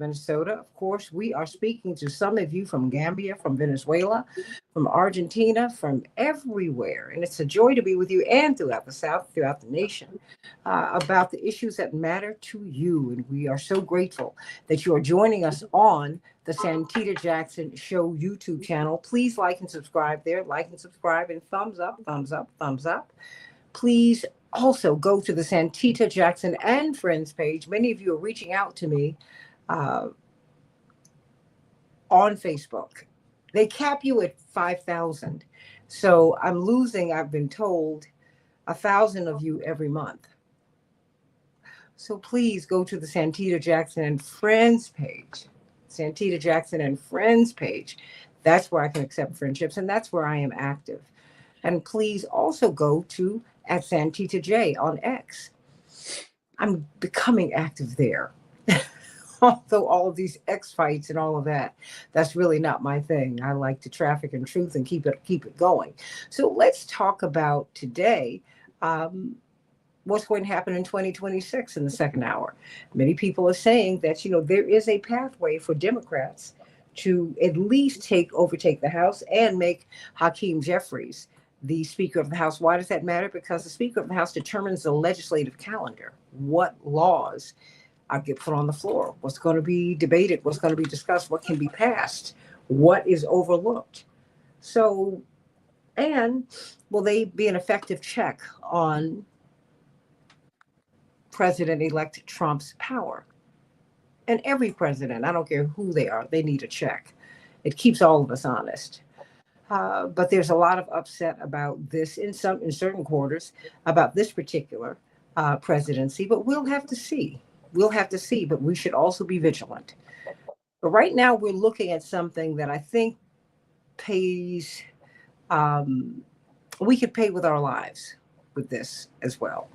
Minnesota. Of course, we are speaking to some of you from Gambia, from Venezuela, from Argentina, from everywhere. And it's a joy to be with you and throughout the South, throughout the nation, about the issues that matter to you. And we are so grateful that you are joining us on the Santita Jackson Show YouTube channel. Please like and subscribe there. Like and subscribe and thumbs up, thumbs up, thumbs up. Please also go to the Santita Jackson and Friends page. Many of you are reaching out to me on Facebook. They cap you at 5,000. So I'm losing, I've been told, 1,000 of you every month. So please go to the Santita Jackson and Friends page. Santita Jackson and Friends page. That's where I can accept friendships, and that's where I am active. And please also go to at Santita J on X. I'm becoming active there. Although all of these X fights and all of that, that's really not my thing. I like to traffic in truth and keep it going. So let's talk about today what's going to happen in 2026 in the second hour. Many people are saying that, there is a pathway for Democrats to at least overtake the House and make Hakeem Jeffries the Speaker of the House. Why does that matter? Because the Speaker of the House determines the legislative calendar, what laws get put on the floor, what's going to be debated, what's going to be discussed, what can be passed, what is overlooked. So, and will they be an effective check on President-elect Trump's power? And every president, I don't care who they are, they need a check. It keeps all of us honest. But there's a lot of upset about this in certain quarters about this particular presidency. But we'll have to see. But we should also be vigilant. But right now, we're looking at something that I think pays. We could pay with our lives with this as well.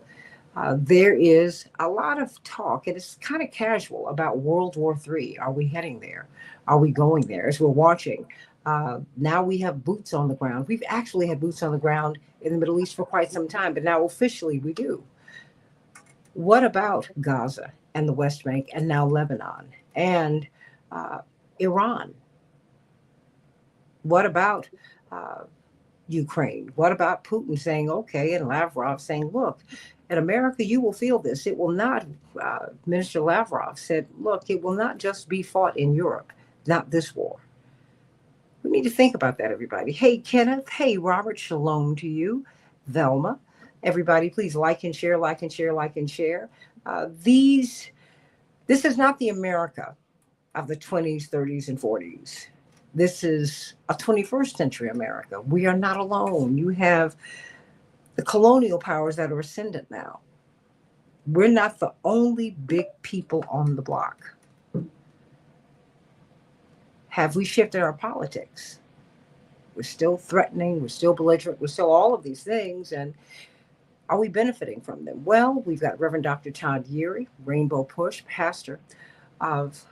There is a lot of talk, and it's kind of casual, about World War III. Are we heading there? Are we going there? As we're watching. Now we have boots on the ground. We've actually had boots on the ground in the Middle East for quite some time, but now officially we do. What about Gaza and the West Bank and now Lebanon and Iran? What about Ukraine? What about Putin saying, okay, and Lavrov saying, look, in America, you will feel this. It will not, Minister Lavrov said, look, it will not just be fought in Europe, not this war. We need to think about that, everybody. Hey, Kenneth. Hey, Robert. Shalom to you. Velma. Everybody, please like and share, like and share, like and share. This is not the America of the 20s, 30s, and 40s. This is a 21st century America. We are not alone. You have the colonial powers that are ascendant now. We're not the only big people on the block. Have we shifted our politics? We're still threatening, we're still belligerent, we're still all of these things, and are we benefiting from them? Well, we've got Reverend Dr. Todd Yeary, Rainbow Push, pastor of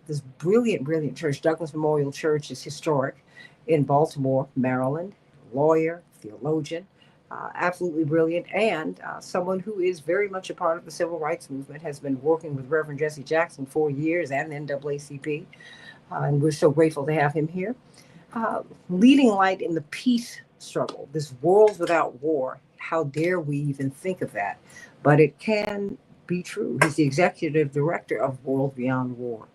this brilliant church. Douglas Memorial Church is historic in Baltimore, Maryland, lawyer, theologian, absolutely brilliant, and someone who is very much a part of the civil rights movement, has been working with Reverend Jesse Jackson for years and the NAACP. And we're so grateful to have him here. Leading light in the peace struggle, this world without war. How dare we even think of that? But it can be true. He's the executive director of World Beyond War.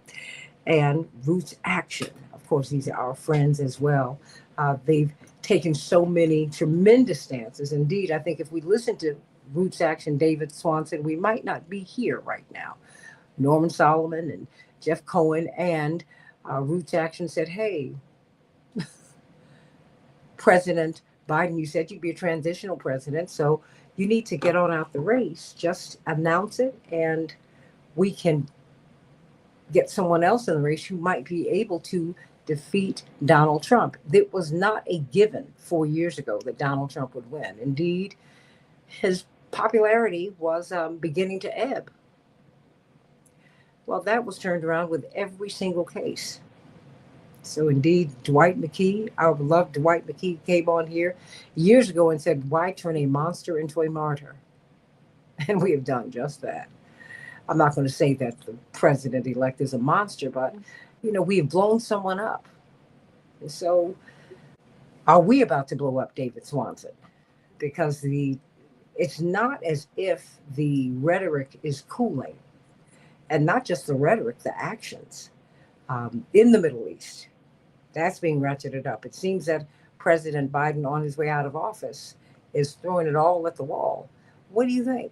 And Roots Action, of course, these are our friends as well. They've taken so many tremendous stances. Indeed, I think if we listen to Roots Action, David Swanson, we might not be here right now. Norman Solomon and Jeff Cohen and Roots Action said, hey, President Biden, you said you'd be a transitional president, so you need to get on out the race. Just announce it, and we can get someone else in the race who might be able to defeat Donald Trump. It was not a given 4 years ago that Donald Trump would win. Indeed, his popularity was beginning to ebb. Well, that was turned around with every single case. So indeed, Dwight McKee, our beloved Dwight McKee, came on here years ago and said, why turn a monster into a martyr? And we have done just that. I'm not going to say that the president-elect is a monster, but we've blown someone up. So are we about to blow up David Swanson? Because it's not as if the rhetoric is cooling, and not just the rhetoric, the actions in the Middle East. That's being ratcheted up. It seems that President Biden, on his way out of office, is throwing it all at the wall. What do you think?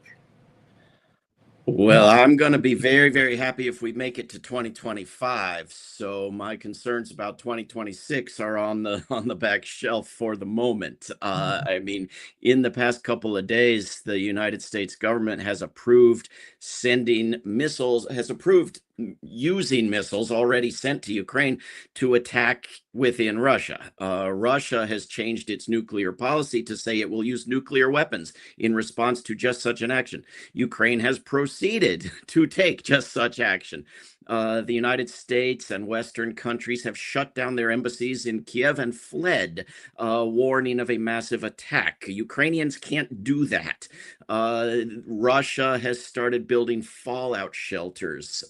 Well, I'm going to be very, very happy if we make it to 2025. So my concerns about 2026 are on the back shelf for the moment. I mean, in the past couple of days, the United States government has approved using missiles already sent to Ukraine to attack within Russia. Russia has changed its nuclear policy to say it will use nuclear weapons in response to just such an action. Ukraine has proceeded to take just such action. The United States and Western countries have shut down their embassies in Kiev and fled, warning of a massive attack. Ukrainians can't do that. Russia has started building fallout shelters.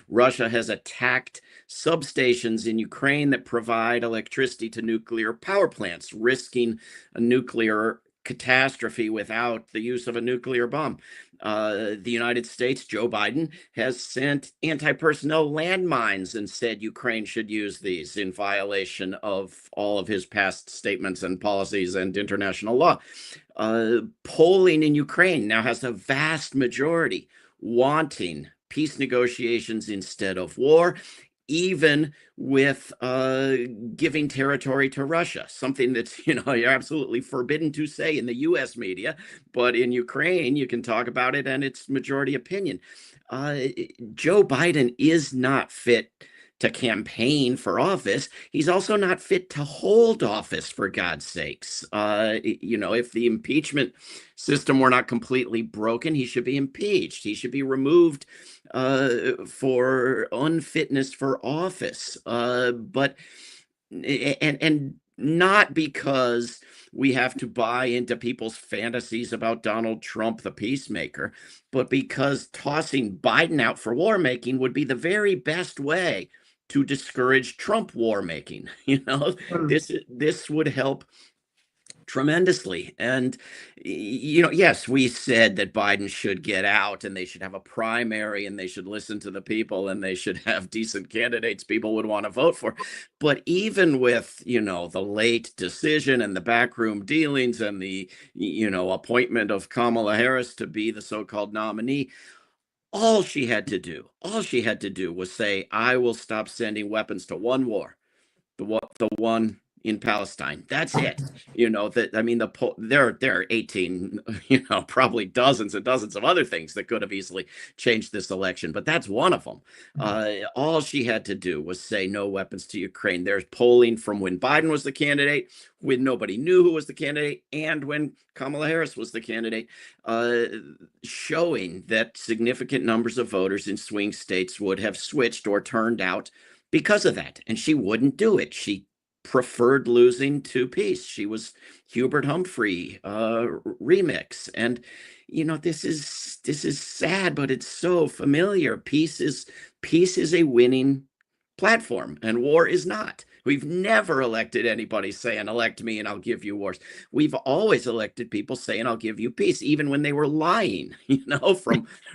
Russia has attacked substations in Ukraine that provide electricity to nuclear power plants, risking a nuclear catastrophe without the use of a nuclear bomb. The United States, Joe Biden, has sent anti-personnel landmines and said Ukraine should use these in violation of all of his past statements and policies and international law. Polling in Ukraine now has a vast majority wanting peace negotiations instead of war, even with giving territory to Russia, something that's, you're absolutely forbidden to say in the U.S. media, but in Ukraine, you can talk about it and it's majority opinion. Joe Biden is not fit to campaign for office. He's also not fit to hold office, for God's sakes. If the impeachment system were not completely broken, he should be impeached. He should be removed for unfitness for office. But not because we have to buy into people's fantasies about Donald Trump, the peacemaker, but because tossing Biden out for war making would be the very best way to discourage Trump war making. This would help tremendously. And, yes, we said that Biden should get out and they should have a primary and they should listen to the people and they should have decent candidates people would want to vote for. But even with, the late decision and the backroom dealings and the, appointment of Kamala Harris to be the so-called nominee, all she had to do was say, I will stop sending weapons to one war, the one in Palestine. That's it. There are 18, probably dozens and dozens of other things that could have easily changed this election, but that's one of them. All she had to do was say no weapons to Ukraine. There's polling from when Biden was the candidate, when nobody knew who was the candidate, and when Kamala Harris was the candidate, showing that significant numbers of voters in swing states would have switched or turned out because of that. And she wouldn't do it. She preferred losing to peace. She was Hubert Humphrey remix. And this is sad, but it's so familiar. Peace is a winning platform and war is not. We've never elected anybody saying, elect me and I'll give you wars. We've always elected people saying, I'll give you peace, even when they were lying,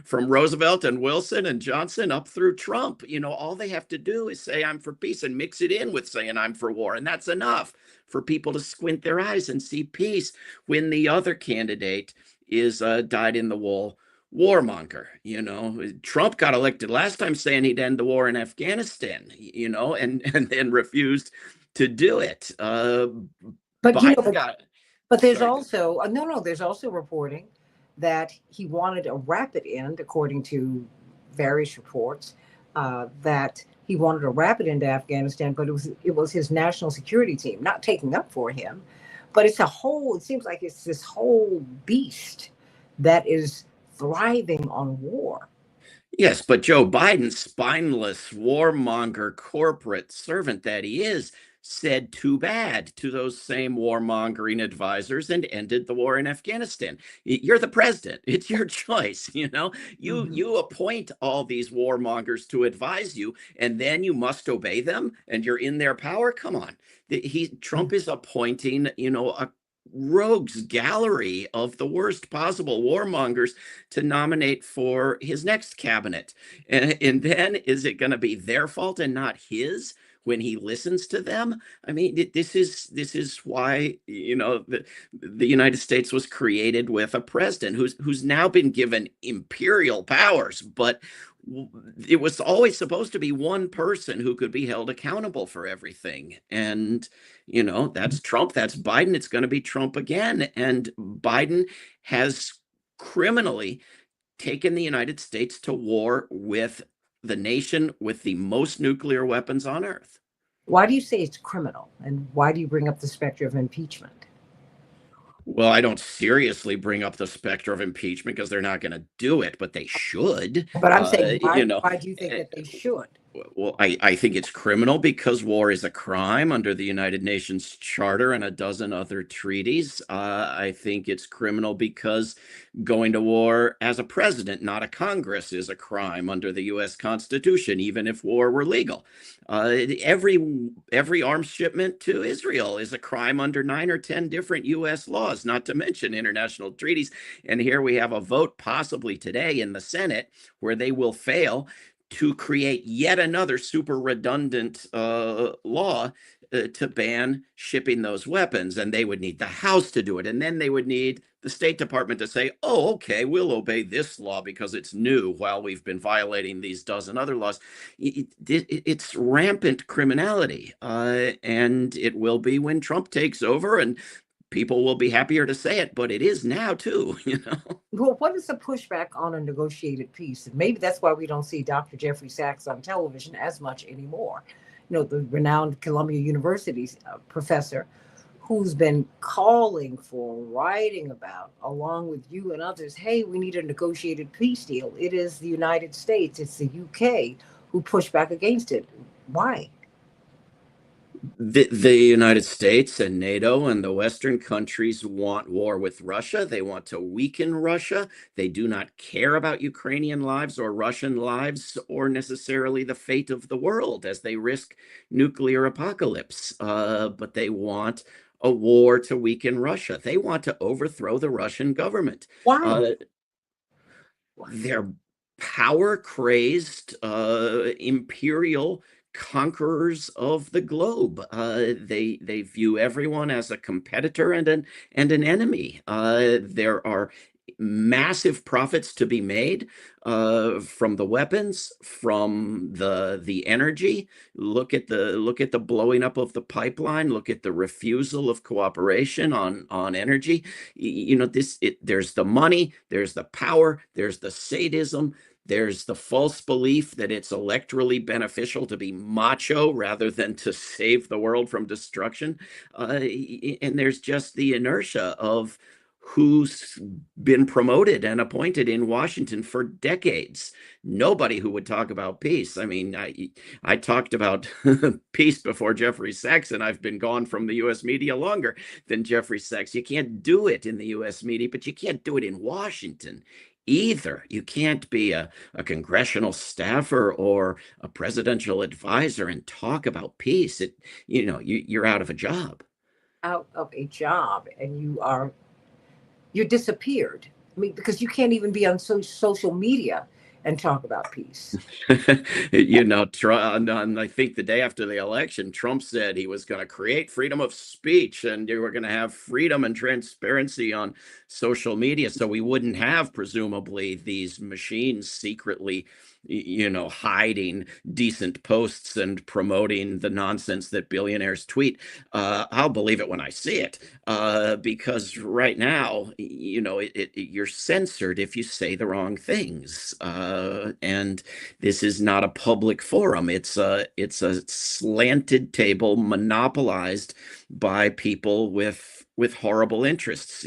from Roosevelt and Wilson and Johnson up through Trump. All they have to do is say, I'm for peace and mix it in with saying I'm for war. And that's enough for people to squint their eyes and see peace when the other candidate is dyed in the wool warmonger. Trump got elected last time saying he'd end the war in Afghanistan, and then refused to do it. But there's also there's also reporting that he wanted a rapid end, according to various reports, that he wanted a rapid end to Afghanistan, but it was his national security team not taking up for him. But it seems like it's this whole beast that is thriving on war. Yes, but Joe Biden, spineless warmonger corporate servant that he is, said too bad to those same warmongering advisors and ended the war in Afghanistan. You're the president. It's your choice, you know. You Mhm. you appoint all these warmongers to advise you, and then you must obey them, and you're in their power. Come on. Trump is appointing, a rogues gallery of the worst possible warmongers to nominate for his next cabinet. And then is it going to be their fault and not his when he listens to them? I mean, this is why, the United States was created with a president who's now been given imperial powers, but it was always supposed to be one person who could be held accountable for everything. And that's Trump, that's Biden, it's going to be Trump again. And Biden has criminally taken the United States to war with the nation with the most nuclear weapons on earth. Why do you say it's criminal? And why do you bring up the specter of impeachment? Well, I don't seriously bring up the specter of impeachment because they're not going to do it, but they should. But I'm saying, You know, why do you think eh, that they should? well, I think it's criminal because war is a crime under the United Nations Charter and a dozen other treaties. I think it's criminal because going to war as a president, not a Congress, is a crime under the U.S. Constitution, even if war were legal. Every arms shipment to Israel is a crime under 9 or 10 different U.S. laws, not to mention international treaties. And here we have a vote possibly today in the Senate where they will fail to create yet another super redundant law to ban shipping those weapons. And they would need the House to do it. And then they would need the State Department to say, oh, okay, we'll obey this law because it's new while we've been violating these dozen other laws. It's rampant criminality. And it will be when Trump takes over, and people will be happier to say it, but it is now too, Well, what is the pushback on a negotiated peace? And maybe that's why we don't see Dr. Jeffrey Sachs on television as much anymore. The renowned Columbia University professor who's been calling for, writing about, along with you and others, hey, we need a negotiated peace deal. It is the United States, it's the UK who push back against it. Why? The United States and NATO and the Western countries want war with Russia. They want to weaken Russia. They do not care about Ukrainian lives or Russian lives or necessarily the fate of the world as they risk nuclear apocalypse. But they want a war to weaken Russia. They want to overthrow the Russian government. Why? Uh, they're power crazed, imperial conquerors of the globe. They view everyone as a competitor and an enemy. There are massive profits to be made from the weapons, from the energy. Look at the blowing up of the pipeline. Look at the refusal of cooperation on energy. There's the money, there's the power, there's the sadism. There's the false belief that it's electorally beneficial to be macho rather than to save the world from destruction. And there's just the inertia of who's been promoted and appointed in Washington for decades. Nobody who would talk about peace. I mean, I talked about peace before Jeffrey Sachs, and I've been gone from the U.S. media longer than Jeffrey Sachs. You can't do it in the U.S. media, but you can't do it in Washington either. You can't be a congressional staffer or a presidential advisor and talk about peace. You're out of a job. Out of a job, and you're disappeared. I mean, because you can't even be on social media and talk about peace. And I think the day after the election, Trump said he was going to create freedom of speech and you were going to have freedom and transparency on social media. So we wouldn't have, presumably, these machines secretly, hiding decent posts and promoting the nonsense that billionaires tweet. I'll believe it when I see it, because right now, you're censored if you say the wrong things. And this is not a public forum. It's a slanted table monopolized by people with horrible interests.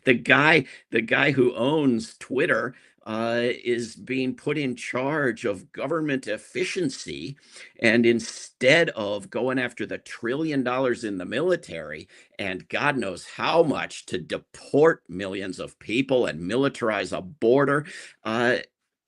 The guy who owns Twitter is being put in charge of government efficiency. And instead of going after the $1 trillion in the military and God knows how much to deport millions of people and militarize a border, uh,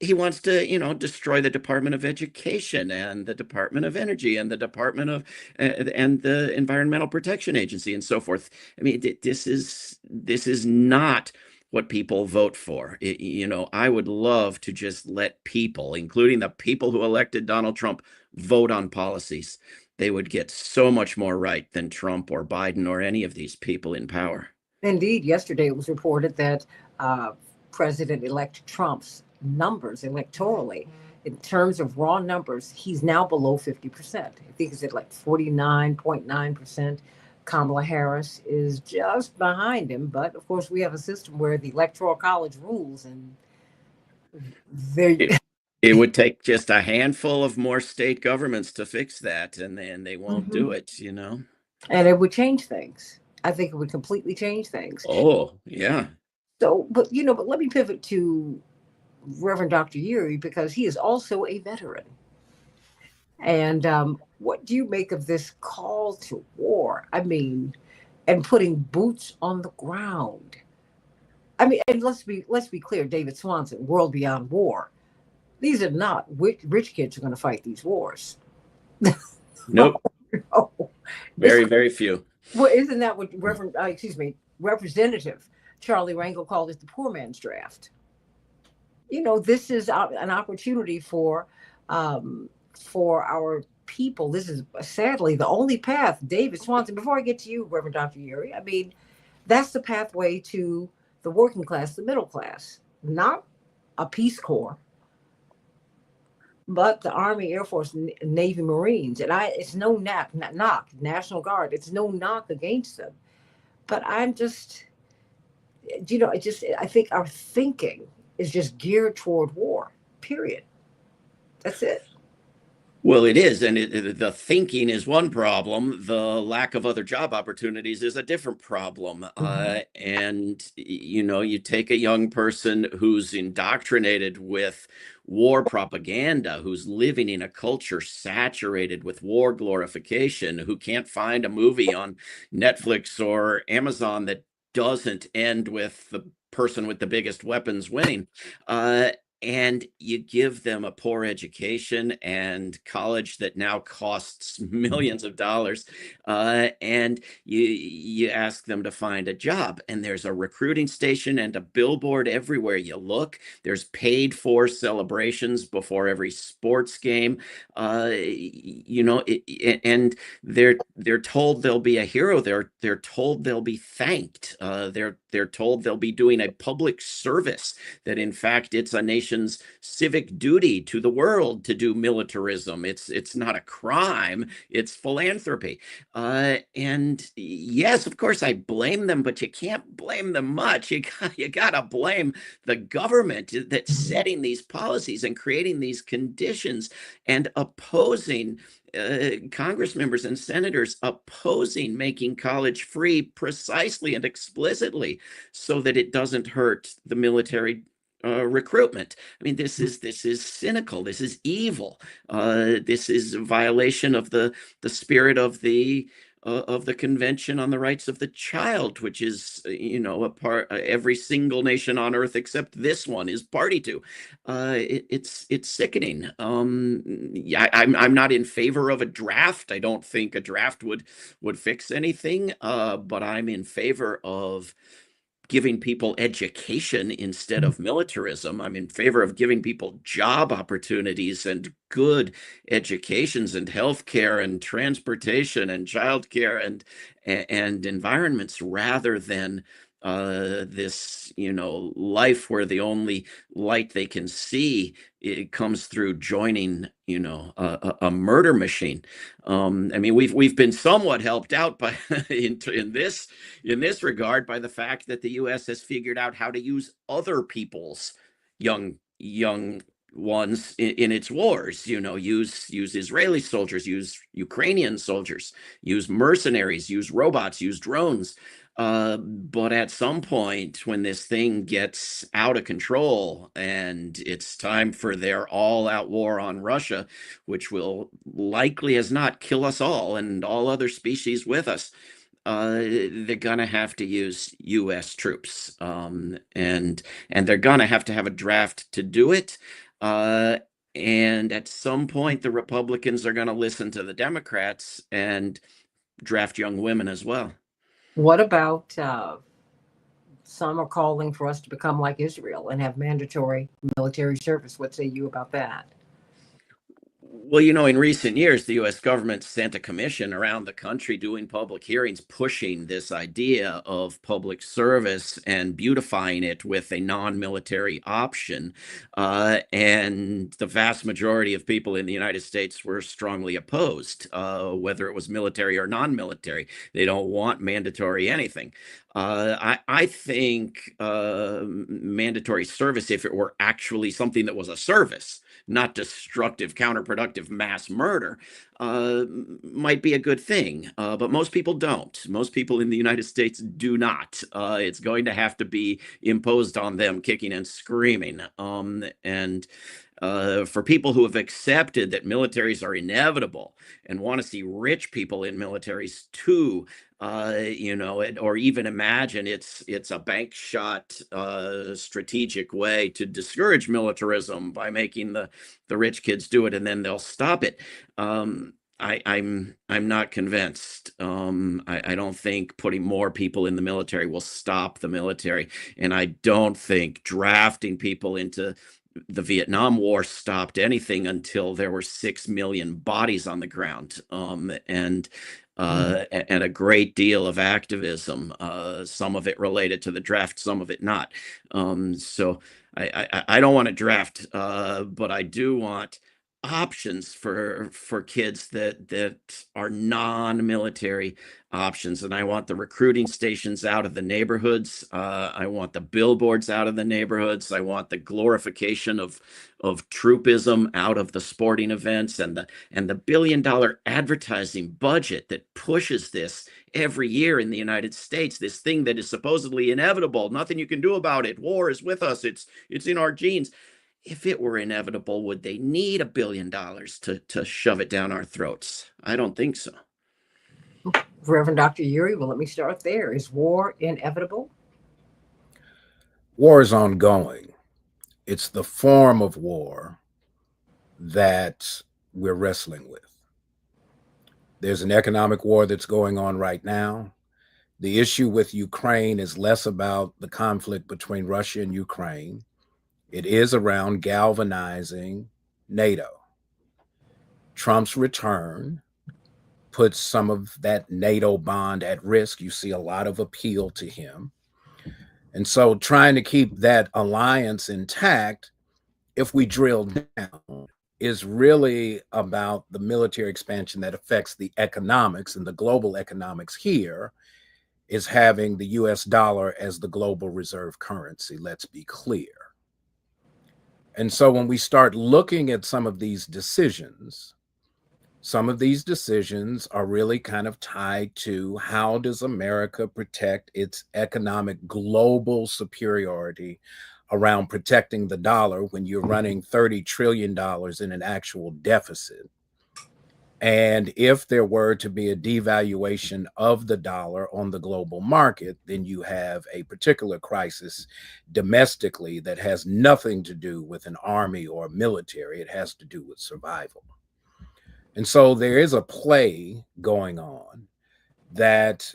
he wants to, destroy the Department of Education and the Department of Energy and the Department of and the Environmental Protection Agency and so forth. I mean, this is not what people vote for. I would love to just let people, including the people who elected Donald Trump, vote on policies. They would get so much more right than Trump or Biden or any of these people in power. Indeed, yesterday it was reported that uh, President-elect Trump's numbers electorally, in terms of raw numbers, he's now below 50%. I think he's at like 49.9%. Kamala Harris is just behind him. But of course, we have a system where the Electoral College rules, and there. It would take just a handful of more state governments to fix that, and then they won't Mhm. do it. And it would change things. I think it would completely change things. Oh, yeah. So, but let me pivot to Reverend Dr. Yuri because he is also a veteran. And what do you make of this call to war? I mean, and putting boots on the ground. I mean, and let's be clear, David Swanson, World Beyond War. These are not rich kids who are going to fight these wars. Nope. No. Very, very few. Well, isn't that what Representative Charlie Rangel called it, the poor man's draft? This is an opportunity for our people. This is sadly the only path. David Swanson, before I get to you, Reverend Dr. Yuri, I mean, that's the pathway to the working class, the middle class, not a Peace Corps, but the Army, Air Force, Navy, Marines. And it's no knock, National Guard. It's no knock against them. But I'm just, I think our thinking is just geared toward war, period. That's it. Well, it is. And the thinking is one problem. The lack of other job opportunities is a different problem. Mhm. And you take a young person who's indoctrinated with war propaganda, who's living in a culture saturated with war glorification, who can't find a movie on Netflix or Amazon that doesn't end with the person with the biggest weapons winning. Uh, and you give them a poor education and college that now costs millions of dollars, and you ask them to find a job, and there's a recruiting station and a billboard everywhere you look. There's paid for celebrations before every sports game, and they're told they'll be a hero. They're told they'll be thanked. They're told they'll be doing a public service, that in fact it's a nation's civic duty to the world to do militarism. It's not a crime, it's philanthropy. And yes, of course I blame them, but you can't blame them much. You gotta blame the government that's setting these policies and creating these conditions and opposing Congress members and senators opposing making college free precisely and explicitly so that it doesn't hurt the military recruitment. I mean, this is cynical. This is evil. This is a violation of the spirit of the Convention on the Rights of the Child, which is a part every single nation on earth except this one is party to. It's sickening. Yeah, I'm not in favor of a draft. I don't think a draft would fix anything. But I'm in favor of giving people education instead of militarism. I'm in favor of giving people job opportunities and good educations and healthcare and transportation and childcare and environments rather than this life where the only light they can see it comes through joining a murder machine. I mean, we've been somewhat helped out by in this regard by the fact that the U.S. has figured out how to use other people's young ones in its wars. Use Israeli soldiers, use Ukrainian soldiers, use mercenaries, use robots, use drones. But at some point, when this thing gets out of control and it's time for their all-out war on Russia, which will likely as not kill us all and all other species with us, they're gonna have to use U.S. troops, and they're gonna have to have a draft to do it. Uh, and at some point, the Republicans are gonna listen to the Democrats and draft young women as well. What about some are calling for us to become like Israel and have mandatory military service? What say you about that? Well, in recent years, the US government sent a commission around the country doing public hearings, pushing this idea of public service and beautifying it with a non military option. And the vast majority of people in the United States were strongly opposed, whether it was military or non military. They don't want mandatory anything. I think mandatory service, if it were actually something that was a service, not destructive, counterproductive mass murder, might be a good thing. But most people don't. Most people in the United States do not. It's going to have to be imposed on them, kicking and screaming. And for people who have accepted that militaries are inevitable and want to see rich people in militaries too, or even imagine it's a bank shot strategic way to discourage militarism by making the rich kids do it and then they'll stop it. I'm not convinced. I don't think putting more people in the military will stop the military, and I don't think drafting people into the Vietnam War stopped anything until there were 6 million bodies on the ground, and a great deal of activism, some of it related to the draft, some of it not. So I don't want to draft, but I do want options for kids that are non-military options, and I want the recruiting stations out of the neighborhoods. I want the billboards out of the neighborhoods. I want the glorification of troopism out of the sporting events, and the billion-dollar advertising budget that pushes this every year in the United States, this thing that is supposedly inevitable, nothing you can do about it, war is with us, it's in our genes. If it were inevitable, would they need $1 billion to shove it down our throats? I don't think so. Reverend Dr. Yuri, well, let me start there. Is war inevitable? War is ongoing. It's the form of war that we're wrestling with. There's an economic war that's going on right now. The issue with Ukraine is less about the conflict between Russia and Ukraine. It is around galvanizing NATO. Trump's return puts some of that NATO bond at risk. You see a lot of appeal to him. And so trying to keep that alliance intact, if we drill down, is really about the military expansion that affects the economics, and the global economics here is having the US dollar as the global reserve currency. Let's be clear. And so when we start looking at some of these decisions are really kind of tied to how does America protect its economic global superiority around protecting the dollar when you're running $30 trillion in an actual deficit. And if there were to be a devaluation of the dollar on the global market, then you have a particular crisis domestically that has nothing to do with an army or military. It has to do with survival. And so there is a play going on that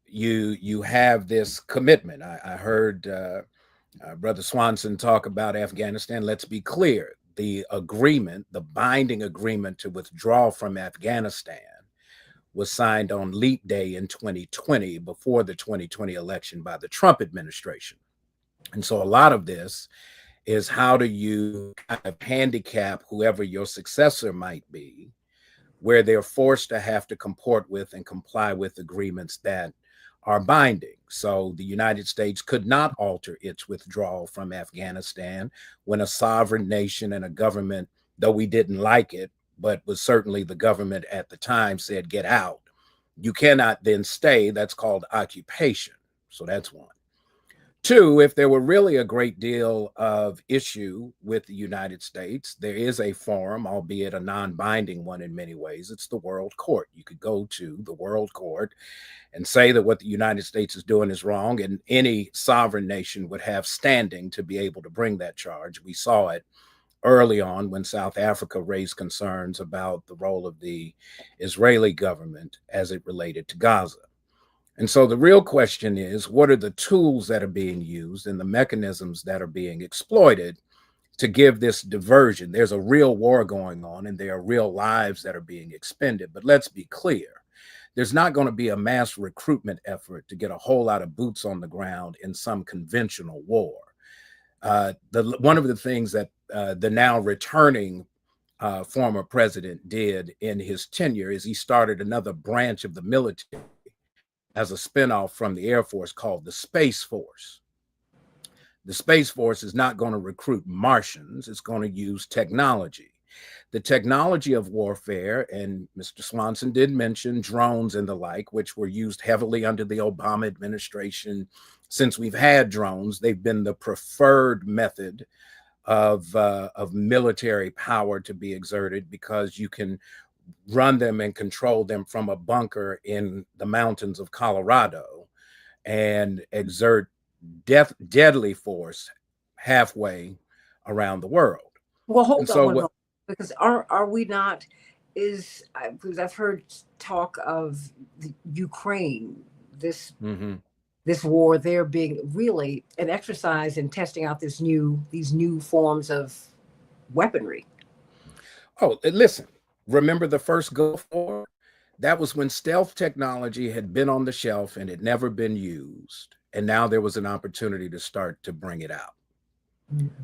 you have this commitment. I heard Brother Swanson talk about Afghanistan. Let's be clear. The agreement, the binding agreement to withdraw from Afghanistan was signed on Leap Day in 2020 before the 2020 election by the Trump administration. And so a lot of this is how do you kind of handicap whoever your successor might be, where they're forced to have to comport with and comply with agreements that are binding. So the United States could not alter its withdrawal from Afghanistan when a sovereign nation and a government, though we didn't like it, but was certainly the government at the time, said, get out. You cannot then stay. That's called occupation. So that's one. Two, if there were really a great deal of issue with the United States, there is a forum, albeit a non-binding one in many ways. It's the World Court. You could go to the World Court and say that what the United States is doing is wrong, and any sovereign nation would have standing to be able to bring that charge. We saw it early on when South Africa raised concerns about the role of the Israeli government as it related to Gaza. And so the real question is, what are the tools that are being used and the mechanisms that are being exploited to give this diversion? There's a real war going on and there are real lives that are being expended. But let's be clear, there's not going to be a mass recruitment effort to get a whole lot of boots on the ground in some conventional war. One of the things that the now returning former president did in his tenure is he started another branch of the military as a spinoff from the Air Force called the Space Force. The Space Force is not going to recruit Martians. It's going to use technology. The technology of warfare, and Mr. Swanson did mention drones and the like, which were used heavily under the Obama administration. Since we've had drones, they've been the preferred method of military power to be exerted because you can run them and control them from a bunker in the mountains of Colorado and exert deadly force halfway around the world. Well, hold And on, so one what, moment, because are we not? Because I've heard talk of the Ukraine, this Mhm. this war there being really an exercise in testing out these new forms of weaponry. Oh, listen, remember the first Gulf War? That was when stealth technology had been on the shelf and had never been used. And now there was an opportunity to start to bring it out.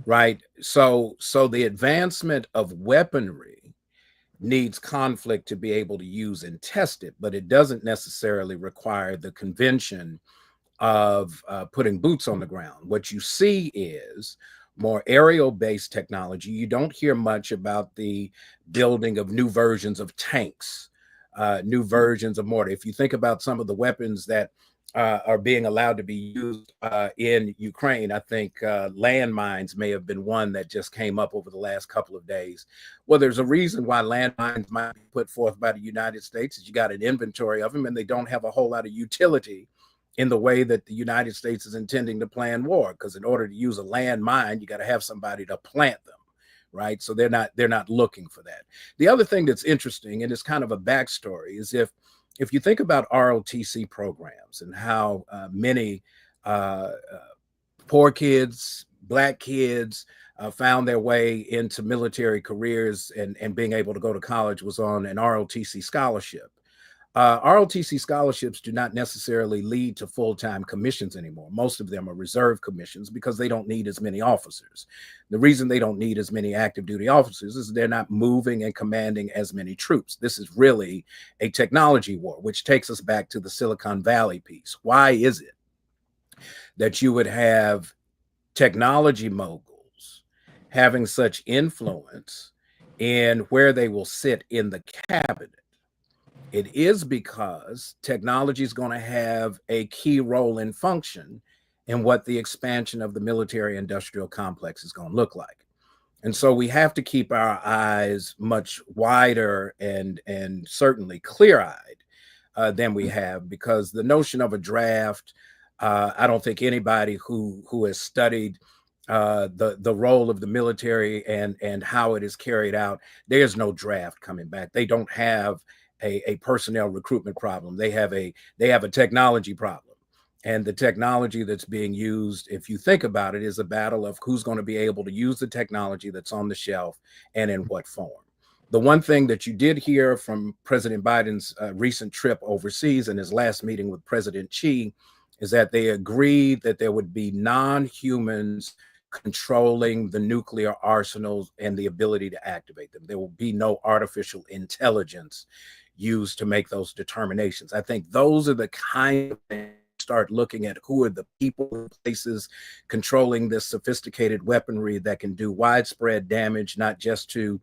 Right. So the advancement of weaponry needs conflict to be able to use and test it, but it doesn't necessarily require the convention of putting boots on the ground. What you see is more aerial-based technology. You don't hear much about the building of new versions of tanks, new versions of mortar. If you think about some of the weapons that are being allowed to be used in Ukraine, I think landmines may have been one that just came up over the last couple of days. Well, there's a reason why landmines might be put forth by the United States is you got an inventory of them and they don't have a whole lot of utility in the way that the United States is intending to plan war. Because in order to use a landmine, you got to have somebody to plant them, right? So they're not looking for that. The other thing that's interesting, and it's kind of a backstory, is if you think about ROTC programs and how many poor kids, Black kids found their way into military careers and being able to go to college was on an ROTC scholarship. ROTC scholarships do not necessarily lead to full-time commissions anymore. Most of them are reserve commissions because they don't need as many officers. The reason they don't need as many active duty officers is they're not moving and commanding as many troops. This is really a technology war, which takes us back to the Silicon Valley piece. Why is it that you would have technology moguls having such influence in where they will sit in the cabinet? It is because technology is going to have a key role and function in what the expansion of the military industrial complex is going to look like. And so we have to keep our eyes much wider and certainly clear-eyed than we have, because the notion of a draft, I don't think anybody who has studied the role of the military and how it is carried out, there's no draft coming back. They don't have a personnel recruitment problem. They have a technology problem. And the technology that's being used, if you think about it, is a battle of who's going to be able to use the technology that's on the shelf and in what form. The one thing that you did hear from President Biden's recent trip overseas and his last meeting with President Xi is that they agreed that there would be non-humans controlling the nuclear arsenals and the ability to activate them. There will be no artificial intelligence used to make those determinations. I think those are the kind of things start looking at who are the people and places controlling this sophisticated weaponry that can do widespread damage, not just to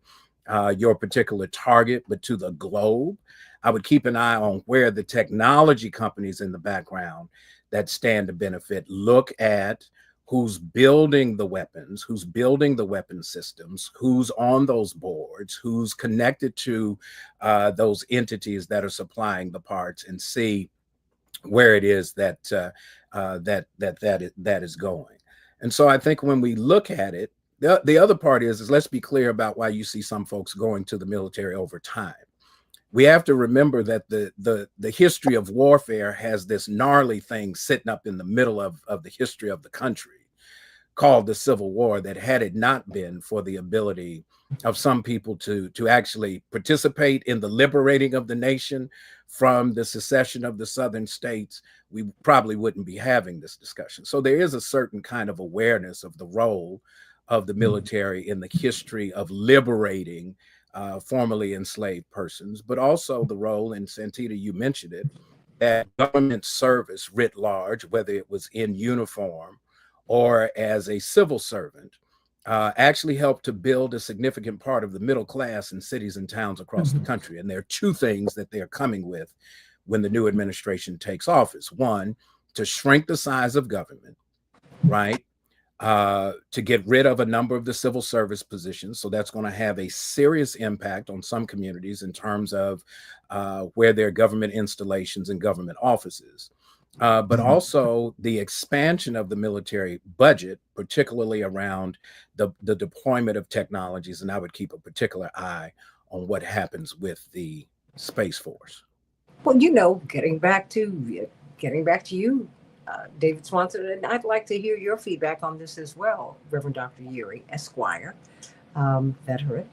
your particular target, but to the globe. I would keep an eye on where the technology companies in the background that stand to benefit. Look at who's building the weapons, who's building the weapon systems, who's on those boards, who's connected to those entities that are supplying the parts, and see where it is that that is going. And so I think when we look at it, the other part is let's be clear about why you see some folks going to the military over time. We have to remember that the history of warfare has this gnarly thing sitting up in the middle of the history of the country called the Civil War, that had it not been for the ability of some people to actually participate in the liberating of the nation from the secession of the southern states, we probably wouldn't be having this discussion. So there is a certain kind of awareness of the role of the military in the history of liberating formerly enslaved persons, but also the role, and Santita, you mentioned it, that government service writ large, whether it was in uniform or as a civil servant, actually helped to build a significant part of the middle class in cities and towns across the country. And there are two things that they're coming with when the new administration takes office. One, to shrink the size of government, right? To get rid of a number of the civil service positions. So that's going to have a serious impact on some communities in terms of where there are government installations and government offices. But also the expansion of the military budget, particularly around the deployment of technologies. And I would keep a particular eye on what happens with the Space Force. Well, getting back to you, David Swanson, and I'd like to hear your feedback on this as well, Reverend Dr. Yuri, Esquire, veteran.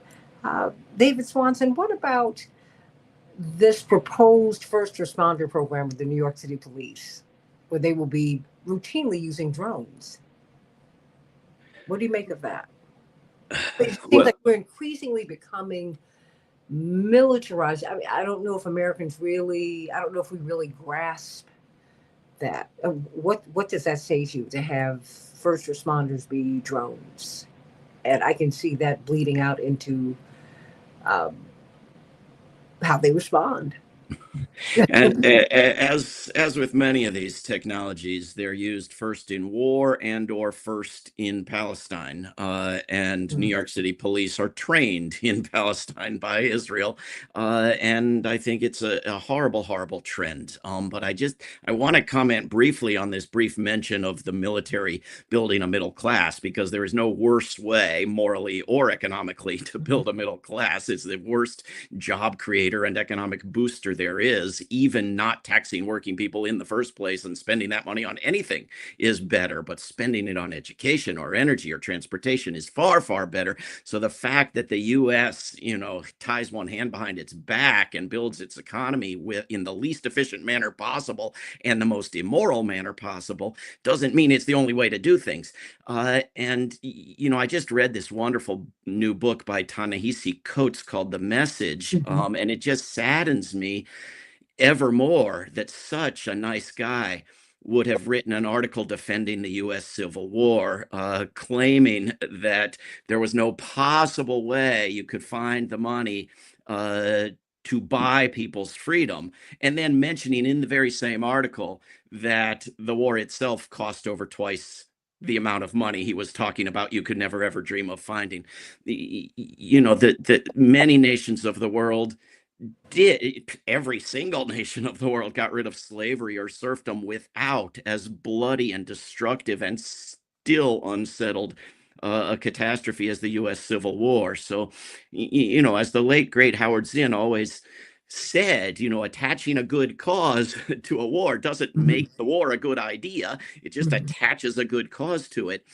David Swanson, what about this proposed first responder program with the New York City Police, where they will be routinely using drones? What do you make of that? It seems like we're increasingly becoming militarized. I mean, I don't know if we really grasp that. What does that say to have first responders be drones? And I can see that bleeding out into how they respond. And as with many of these technologies, they're used first in war and or first in Palestine. And New York City police are trained in Palestine by Israel. And I think it's a horrible, horrible trend. But I want to comment briefly on this brief mention of the military building a middle class, because there is no worse way, morally or economically, to build a middle class. It's the worst job creator and economic booster there is. Even not taxing working people in the first place and spending that money on anything is better, but spending it on education or energy or transportation is far, far better. So the fact that the U.S., ties one hand behind its back and builds its economy in the least efficient manner possible and the most immoral manner possible doesn't mean it's the only way to do things. I just read this wonderful new book by Ta-Nehisi Coates called The Message, and it just saddens me evermore that such a nice guy would have written an article defending the U.S. Civil War, claiming that there was no possible way you could find the money to buy people's freedom, and then mentioning in the very same article that the war itself cost over twice the amount of money he was talking about you could never ever dream of finding. The many nations of the world every single nation of the world got rid of slavery or serfdom without as bloody and destructive and still unsettled a catastrophe as the U.S. Civil War. So, as the late great Howard Zinn always said, attaching a good cause to a war doesn't make the war a good idea. It just attaches a good cause to it.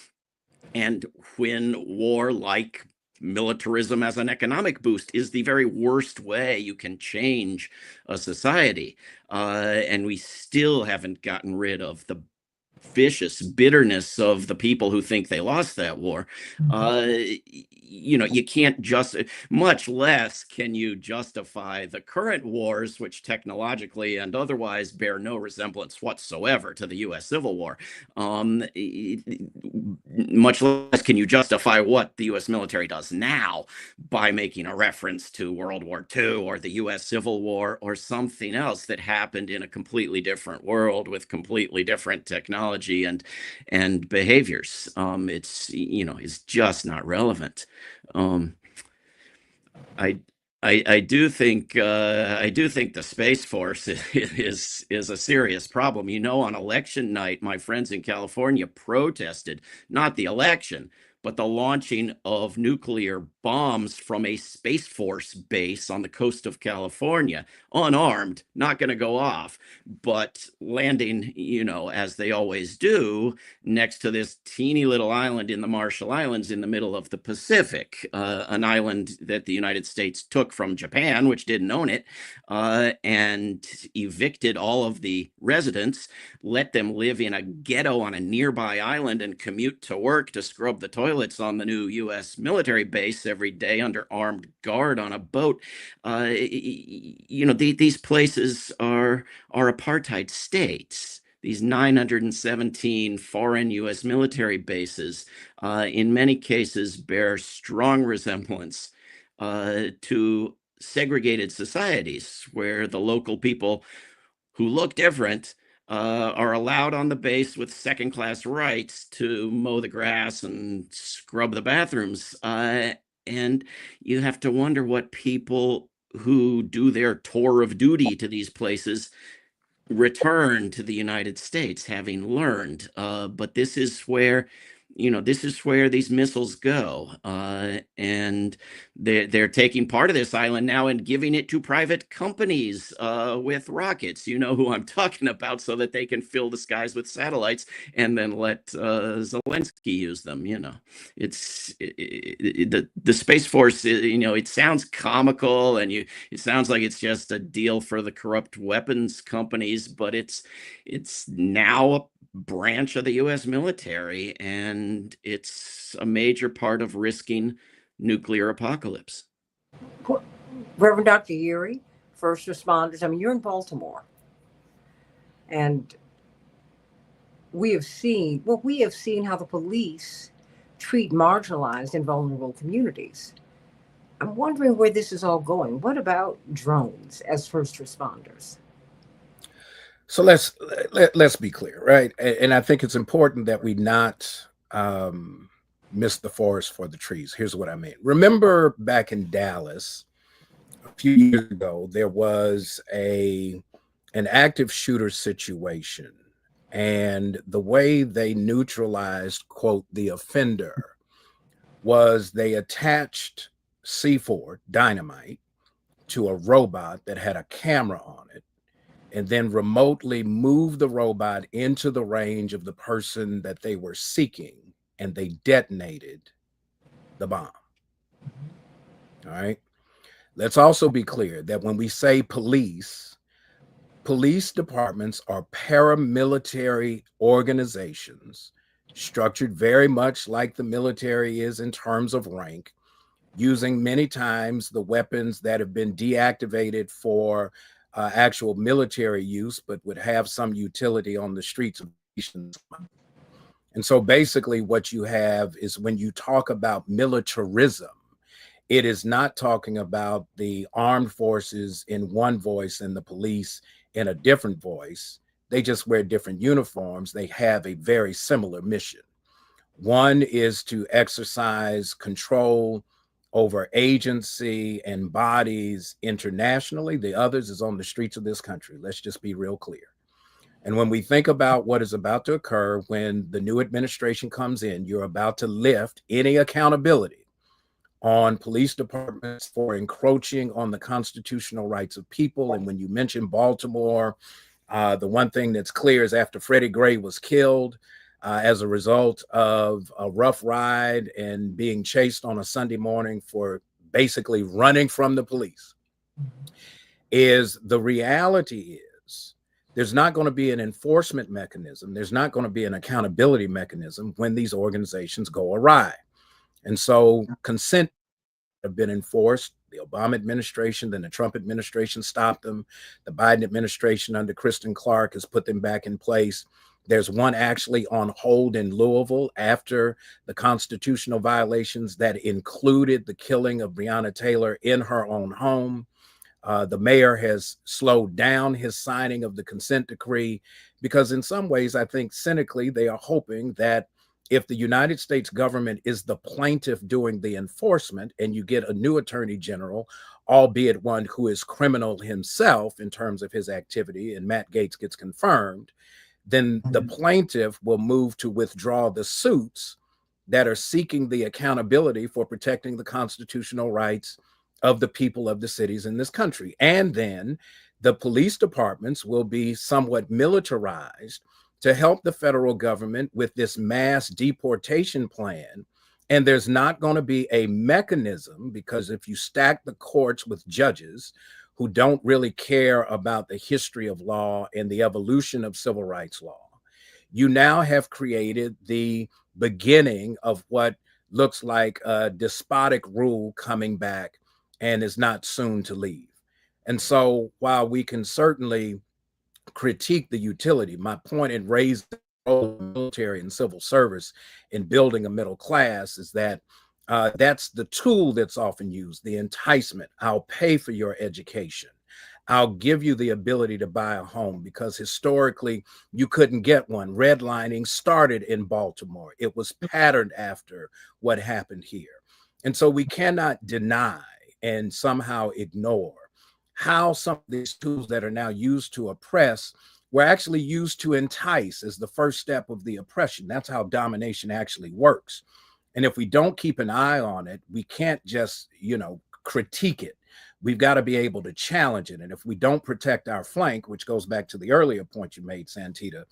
And when war, like militarism as an economic boost, is the very worst way you can change a society, and we still haven't gotten rid of the vicious bitterness of the people who think they lost that war, you can't just, much less can you justify the current wars, which technologically and otherwise bear no resemblance whatsoever to the U.S. Civil War. Much less can you justify what the U.S. military does now by making a reference to World War II or the U.S. Civil War or something else that happened in a completely different world with completely different technology and behaviors. It's just not relevant. I do think the Space Force is a serious problem. On election night, my friends in California protested not the election, but the launching of nuclear bombs from a Space Force base on the coast of California, unarmed, not going to go off, but landing, as they always do, next to this teeny little island in the Marshall Islands in the middle of the Pacific, an island that the United States took from Japan, which didn't own it, and evicted all of the residents, let them live in a ghetto on a nearby island and commute to work to scrub the toilets on the new U.S. military base every day under armed guard on a boat. These places are apartheid states. These 917 foreign U.S. military bases, in many cases, bear strong resemblance to segregated societies where the local people who look different are allowed on the base with second-class rights to mow the grass and scrub the bathrooms. And you have to wonder what people who do their tour of duty to these places return to the United States having learned. But this is where these missiles go, and they're taking part of this island now and giving it to private companies with rockets. You know who I'm talking about, so that they can fill the skies with satellites and then let Zelensky use them. It's the Space Force. It sounds comical, and it sounds like it's just a deal for the corrupt weapons companies, but it's now a branch of the U.S. military, and it's a major part of risking nuclear apocalypse. Reverend Dr. Yuri, first responders, you're in Baltimore, and we have seen how the police treat marginalized and vulnerable communities. I'm wondering where this is all going. What about drones as first responders? So let's be clear, right? And I think it's important that we not miss the forest for the trees. Here's what I mean. Remember back in Dallas a few years ago, there was an active shooter situation, and the way they neutralized, quote, the offender was they attached C4 dynamite to a robot that had a camera on it, and then remotely move the robot into the range of the person that they were seeking, and they detonated the bomb. All right. Let's also be clear that when we say police departments are paramilitary organizations structured very much like the military is in terms of rank, using many times the weapons that have been deactivated for actual military use, but would have some utility on the streets of nations. And so basically what you have is, when you talk about militarism, it is not talking about the armed forces in one voice and the police in a different voice. They just wear different uniforms. They have a very similar mission. One is to exercise control over agency and bodies internationally. The others is on the streets of this country. Let's just be real clear. And when we think about what is about to occur when the new administration comes in, you're about to lift any accountability on police departments for encroaching on the constitutional rights of people. And when you mention Baltimore, the one thing that's clear is after Freddie Gray was killed, as a result of a rough ride and being chased on a Sunday morning for basically running from the police, is the reality is There's not going to be an enforcement mechanism. There's not going to be an accountability mechanism when these organizations go awry. And so consent have been enforced. The Obama administration, then the Trump administration stopped them. The Biden administration under Kristen Clark has put them back in place. There's one actually on hold in Louisville after the constitutional violations that included the killing of Breonna Taylor in her own home. The mayor has slowed down his signing of the consent decree because in some ways, I think cynically, they are hoping that if the United States government is the plaintiff doing the enforcement and you get a new attorney general, albeit one who is criminal himself in terms of his activity, and Matt Gaetz gets confirmed, then the plaintiff will move to withdraw the suits that are seeking the accountability for protecting the constitutional rights of the people of the cities in this country. And then the police departments will be somewhat militarized to help the federal government with this mass deportation plan. And there's not going to be a mechanism, because if you stack the courts with judges who don't really care about the history of law and the evolution of civil rights law, you now have created the beginning of what looks like a despotic rule coming back and is not soon to leave. And so while we can certainly critique the utility, my point in raising the role of military and civil service in building a middle class is that that's the tool that's often used, the enticement. I'll pay for your education. I'll give you the ability to buy a home, because historically you couldn't get one. Redlining started in Baltimore. It was patterned after what happened here. And so we cannot deny and somehow ignore how some of these tools that are now used to oppress were actually used to entice as the first step of the oppression. That's how domination actually works. And if we don't keep an eye on it, we can't just, critique it. We've got to be able to challenge it. And if we don't protect our flank, which goes back to the earlier point you made, Santita,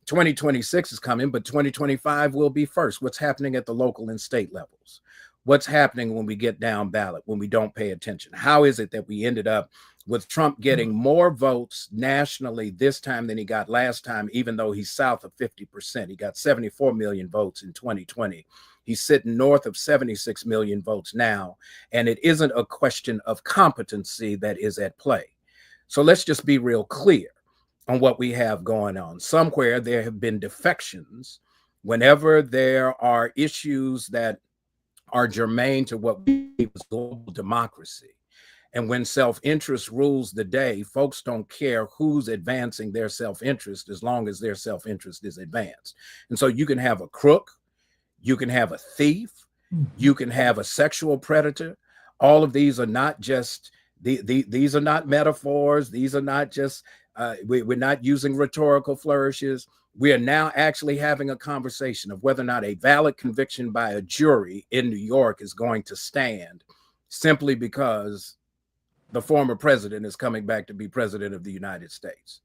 2026 is coming, but 2025 will be first. What's happening at the local and state levels? What's happening when we get down ballot, when we don't pay attention? How is it that we ended up with Trump getting more votes nationally this time than he got last time, even though he's south of 50%? He got 74 million votes in 2020. He's sitting north of 76 million votes now. And it isn't a question of competency that is at play. So let's just be real clear on what we have going on. Somewhere there have been defections whenever there are issues that are germane to what we was global democracy. And when self-interest rules the day, folks don't care who's advancing their self-interest as long as their self-interest is advanced. And so you can have a crook, you can have a thief, you can have a sexual predator. All of these are not just, these are not metaphors. These are not just, we're not using rhetorical flourishes. We are now actually having a conversation of whether or not a valid conviction by a jury in New York is going to stand simply because the former president is coming back to be president of the United States.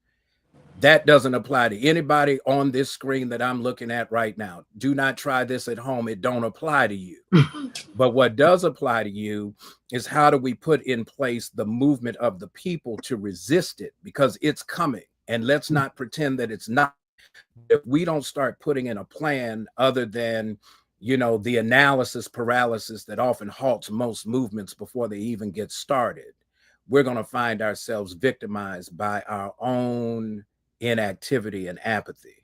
That doesn't apply to anybody on this screen that I'm looking at right now. Do not try this at home. It don't apply to you. But what does apply to you is how do we put in place the movement of the people to resist it? Because it's coming. And let's not pretend that it's not. If we don't start putting in a plan other than, the analysis paralysis that often halts most movements before they even get started, we're going to find ourselves victimized by our own inactivity and apathy.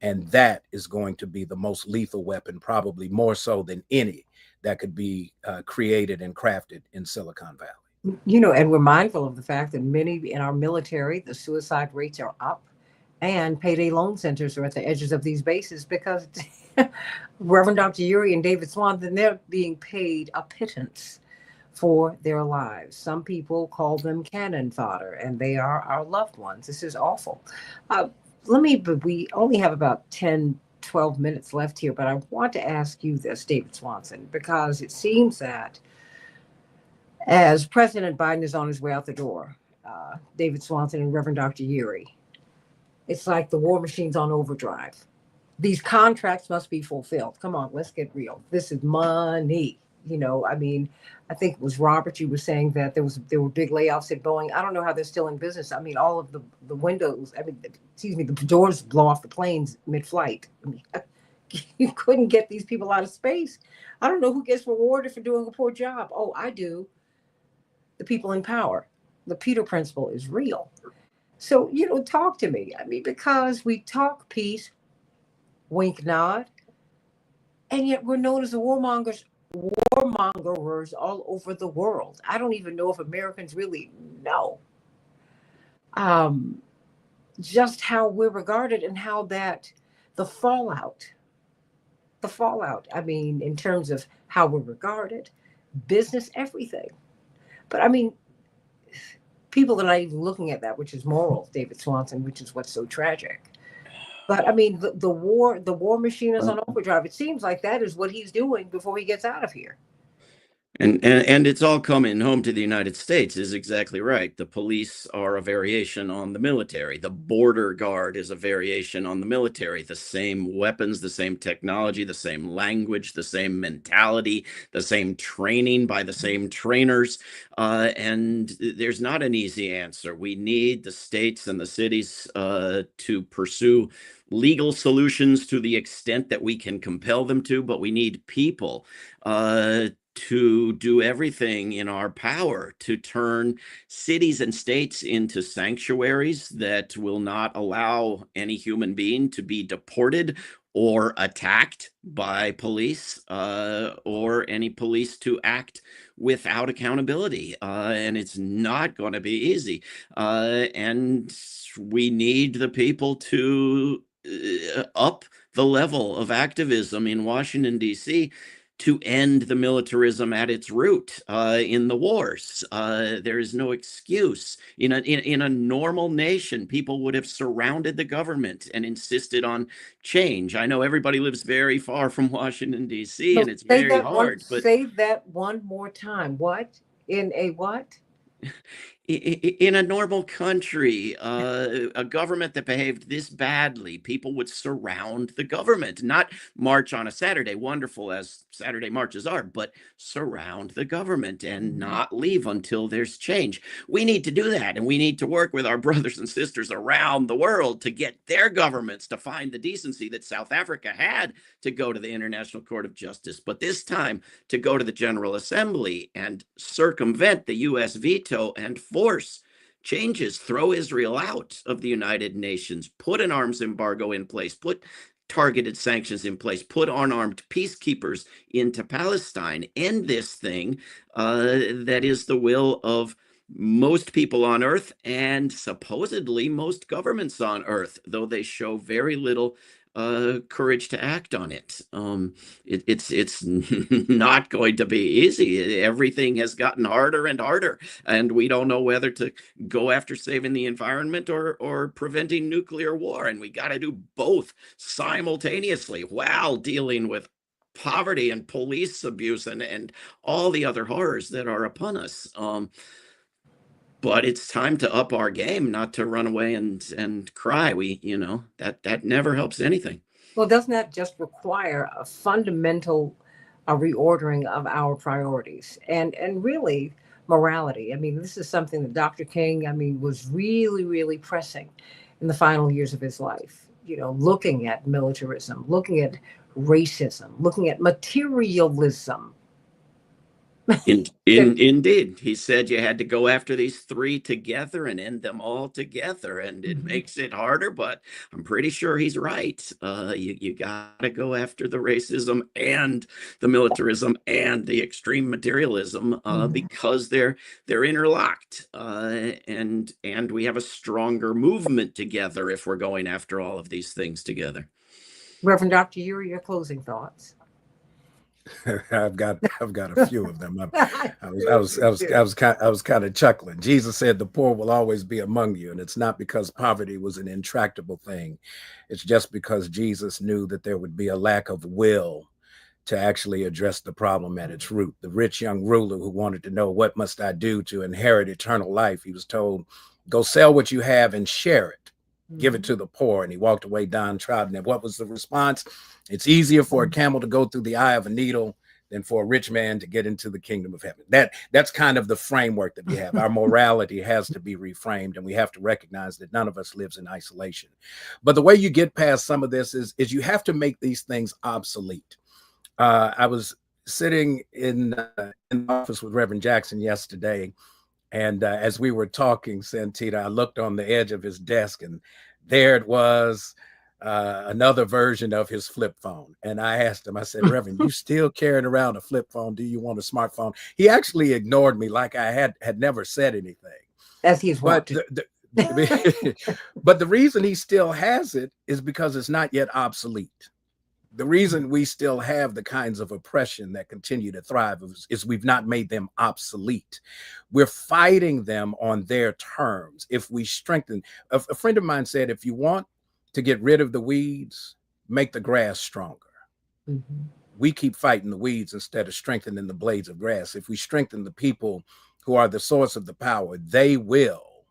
And that is going to be the most lethal weapon, probably more so than any that could be created and crafted in Silicon Valley. And we're mindful of the fact that many in our military, the suicide rates are up, and payday loan centers are at the edges of these bases because Reverend Dr. Uri and David Swanson, they're being paid a pittance for their lives. Some people call them cannon fodder, and they are our loved ones. This is awful. We only have about 10, 12 minutes left here, but I want to ask you this, David Swanson, because it seems that as President Biden is on his way out the door, David Swanson and Reverend Dr. Uri, it's like the war machine's on overdrive. These contracts must be fulfilled. Come on, let's get real. This is money. You know, I mean, I think it was Robert, you were saying that there were big layoffs at Boeing. I don't know how they're still in business. I mean, all of the windows, I mean, excuse me, the doors blow off the planes mid-flight. I mean, you couldn't get these people out of space. I don't know who gets rewarded for doing a poor job. Oh, I do. The people in power. The Peter principle is real. So, you know, talk to me. I mean, because we talk peace, wink, nod, and yet we're known as the warmongers all over the world. I don't even know if Americans really know um, just how we're regarded and how that the fallout, I mean, in terms of how we're regarded, business, everything. But I mean, people are not even looking at that, which is moral, David Swanson, which is what's so tragic. But I mean, the war machine is on overdrive. It seems like that is what he's doing before he gets out of here. And it's all coming home to the United States is exactly right. The police are a variation on the military. The border guard is a variation on the military. The same weapons, the same technology, the same language, the same mentality, the same training by the same trainers. And there's not an easy answer. We need the states and the cities to pursue legal solutions to the extent that we can compel them to, but we need people to do everything in our power to turn cities and states into sanctuaries that will not allow any human being to be deported or attacked by police or any police to act without accountability. And it's not going to be easy. And we need the people to up the level of activism in Washington, D.C., to end the militarism at its root in the wars. There is no excuse. In a normal nation, people would have surrounded the government and insisted on change. I know everybody lives very far from Washington, D.C., and it's very hard. But say that one more time. What? In a what? in a normal country, a government that behaved this badly, people would surround the government, not march on a Saturday, wonderful as Saturday marches are, but surround the government and not leave until there's change. We need to do that, and we need to work with our brothers and sisters around the world to get their governments to find the decency that South Africa had to go to the International Court of Justice, but this time to go to the General Assembly and circumvent the U.S. veto and force changes, throw Israel out of the United Nations, put an arms embargo in place, put targeted sanctions in place, put unarmed peacekeepers into Palestine, end this thing that is the will of most people on earth and supposedly most governments on earth, though they show very little courage to act on it. It's not going to be easy. Everything has gotten harder and harder, and we don't know whether to go after saving the environment or preventing nuclear war. And we got to do both simultaneously while dealing with poverty and police abuse and all the other horrors that are upon us. But it's time to up our game, not to run away and cry. That never helps anything. Well, doesn't that just require a fundamental reordering of our priorities and really morality? I mean, this is something that Dr. King, I mean, was really, really pressing in the final years of his life. You know, looking at militarism, looking at racism, looking at materialism. Indeed. He said you had to go after these three together and end them all together. And it makes it harder, but I'm pretty sure he's right. You got to go after the racism and the militarism and the extreme materialism because they're interlocked. And we have a stronger movement together if we're going after all of these things together. Reverend Dr. Uri, your closing thoughts. I've got a few of them. I was kind of chuckling. Jesus said the poor will always be among you, and it's not because poverty was an intractable thing. It's just because Jesus knew that there would be a lack of will to actually address the problem at its root. The rich young ruler who wanted to know, what must I do to inherit eternal life? He was told, go sell what you have and share it. Give it to the poor. And he walked away downtrodden. And what was the response? It's easier for a camel to go through the eye of a needle than for a rich man to get into the kingdom of heaven. That's kind of the framework that we have. Our morality has to be reframed, and we have to recognize that none of us lives in isolation. But the way you get past some of this is you have to make these things obsolete. I was sitting in the office with Reverend Jackson yesterday, and as we were talking, Santita, I looked on the edge of his desk, and there it was, another version of his flip phone. And I asked him, I said, Reverend, you still carrying around a flip phone? Do you want a smartphone? He actually ignored me like I had never said anything. As he's But wanted. but the reason he still has it is because it's not yet obsolete. The reason we still have the kinds of oppression that continue to thrive is we've not made them obsolete. We're fighting them on their terms. If we strengthen, a friend of mine said, if you want to get rid of the weeds, make the grass stronger. Mm-hmm. We keep fighting the weeds instead of strengthening the blades of grass. If we strengthen the people who are the source of the power, they will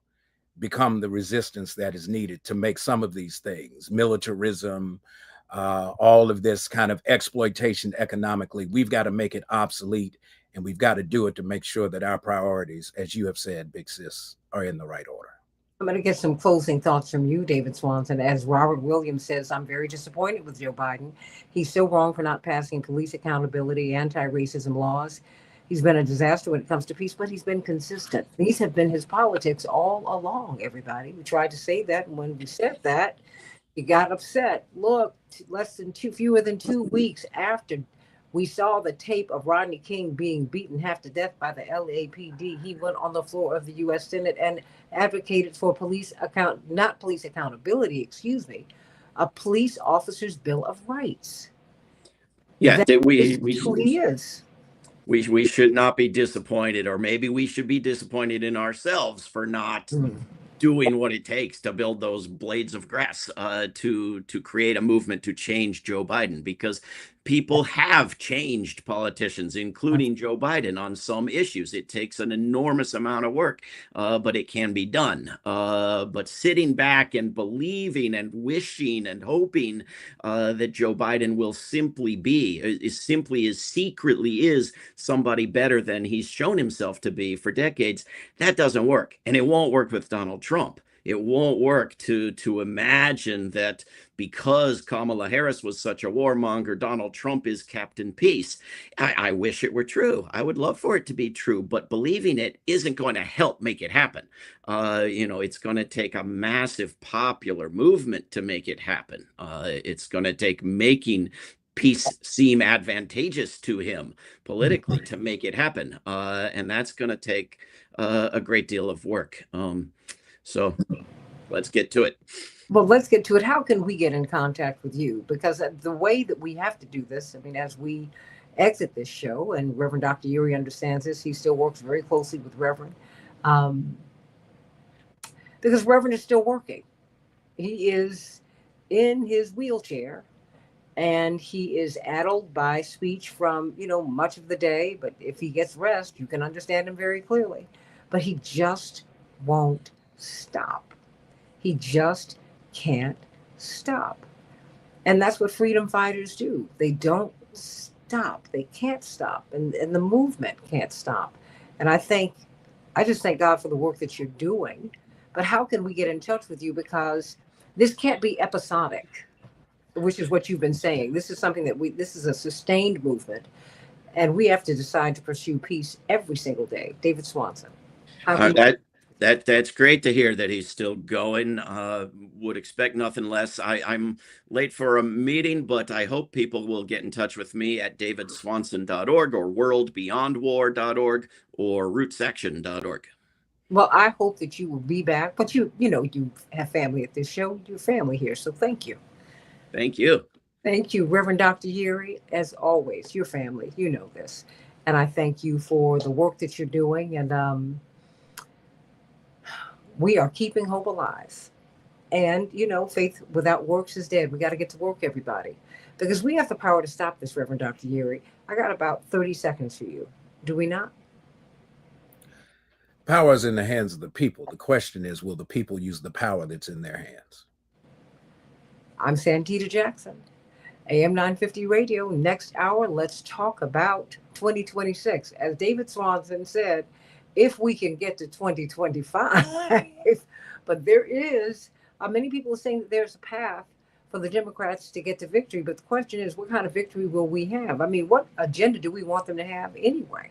become the resistance that is needed to make some of these things, militarism, all of this kind of exploitation economically. We've got to make it obsolete, and we've got to do it to make sure that our priorities, as you have said, Big Sis, are in the right order. I'm going to get some closing thoughts from you, David Swanson. As Robert Williams says, I'm very disappointed with Joe Biden. He's so wrong for not passing police accountability, anti-racism laws. He's been a disaster when it comes to peace, but he's been consistent. These have been his politics all along, everybody. We tried to say that, and when we said that, you got upset. Look, fewer than 2 weeks after we saw the tape of Rodney King being beaten half to death by the LAPD, he went on the floor of the U.S. Senate and advocated for not police accountability, a police officer's bill of rights. Yeah, we who he is. We should not be disappointed, or maybe we should be disappointed in ourselves for not doing what it takes to build those blades of grass to create a movement to change Joe Biden, because people have changed politicians, including Joe Biden, on some issues. It takes an enormous amount of work, but it can be done. But sitting back and believing and wishing and hoping that Joe Biden will simply secretly is somebody better than he's shown himself to be for decades, that doesn't work. And it won't work with Donald Trump. It won't work to imagine that because Kamala Harris was such a warmonger, Donald Trump is Captain Peace. I wish it were true. I would love for it to be true, but believing it isn't going to help make it happen. It's going to take a massive popular movement to make it happen. It's going to take making peace seem advantageous to him politically to make it happen. And that's going to take a great deal of work. So let's get to it. Well, let's get to it. How can we get in contact with you? Because the way that we have to do this, as we exit this show, and Reverend Dr. Uri understands this, he still works very closely with Reverend, because Reverend is still working. He is in his wheelchair, and he is addled by speech from, much of the day. But if he gets rest, you can understand him very clearly. But he just won't stop. He just can't stop. And that's what freedom fighters do. They don't stop. They can't stop. And the movement can't stop. And I just thank God for the work that you're doing. But how can we get in touch with you? Because this can't be episodic, which is what you've been saying. This is something this is a sustained movement. And we have to decide to pursue peace every single day. David Swanson. That's great to hear that he's still going. Would expect nothing less. I'm late for a meeting, but I hope people will get in touch with me at davidswanson.org or worldbeyondwar.org or rootsection.org. Well, I hope that you will be back, but you have family at this show. Your family here, so thank you. Thank you. Thank you, Reverend Dr. Uri. As always, your family, you know this, and I thank you for the work that you're doing. And we are keeping hope alive. And, faith without works is dead. We got to get to work, everybody, because we have the power to stop this, Reverend Dr. Uri. I got about 30 seconds for you. Do we not? Power is in the hands of the people. The question is, will the people use the power that's in their hands? I'm Santita Jackson. AM 950 radio. Next hour, let's talk about 2026. As David Swanson said, if we can get to 2025, but there is, many people are saying that there's a path for the Democrats to get to victory. But the question is, what kind of victory will we have? I mean, what agenda do we want them to have anyway?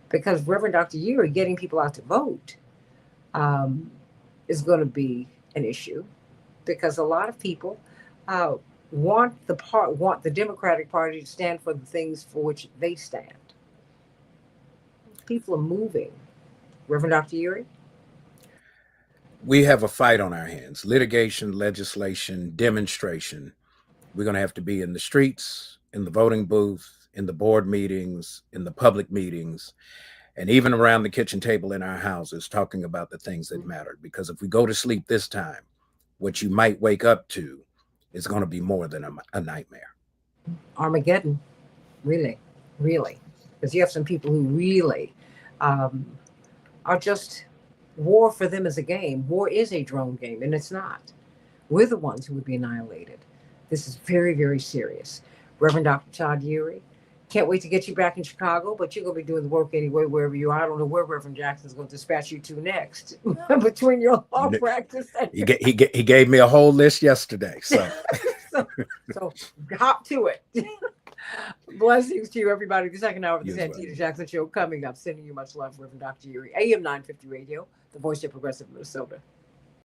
Because Reverend Dr. Yeary getting people out to vote is going to be an issue, because a lot of people want the Democratic Party to stand for the things for which they stand. People are moving. Reverend Dr. Yeary? We have a fight on our hands: litigation, legislation, demonstration. We're going to have to be in the streets, in the voting booth, in the board meetings, in the public meetings, and even around the kitchen table in our houses, talking about the things that matter. Because if we go to sleep this time, what you might wake up to is going to be more than a nightmare. Armageddon, really, really. Because you have some people who really are just, war for them is a game. War is a drone game, and it's not. We're the ones who would be annihilated. This is very, very serious. Reverend Dr. Todd Yeary, can't wait to get you back in Chicago, but you're going to be doing the work anyway, wherever you are. I don't know where Reverend Jackson's going to dispatch you to next, between your law practice and he gave me a whole list yesterday. So, so hop to it. Blessings to you, everybody. The second hour of the You as Santita well. Jackson Show coming up. Sending you much love, Reverend Dr. Yeary. AM 950 Radio, the voice of progressive Minnesota.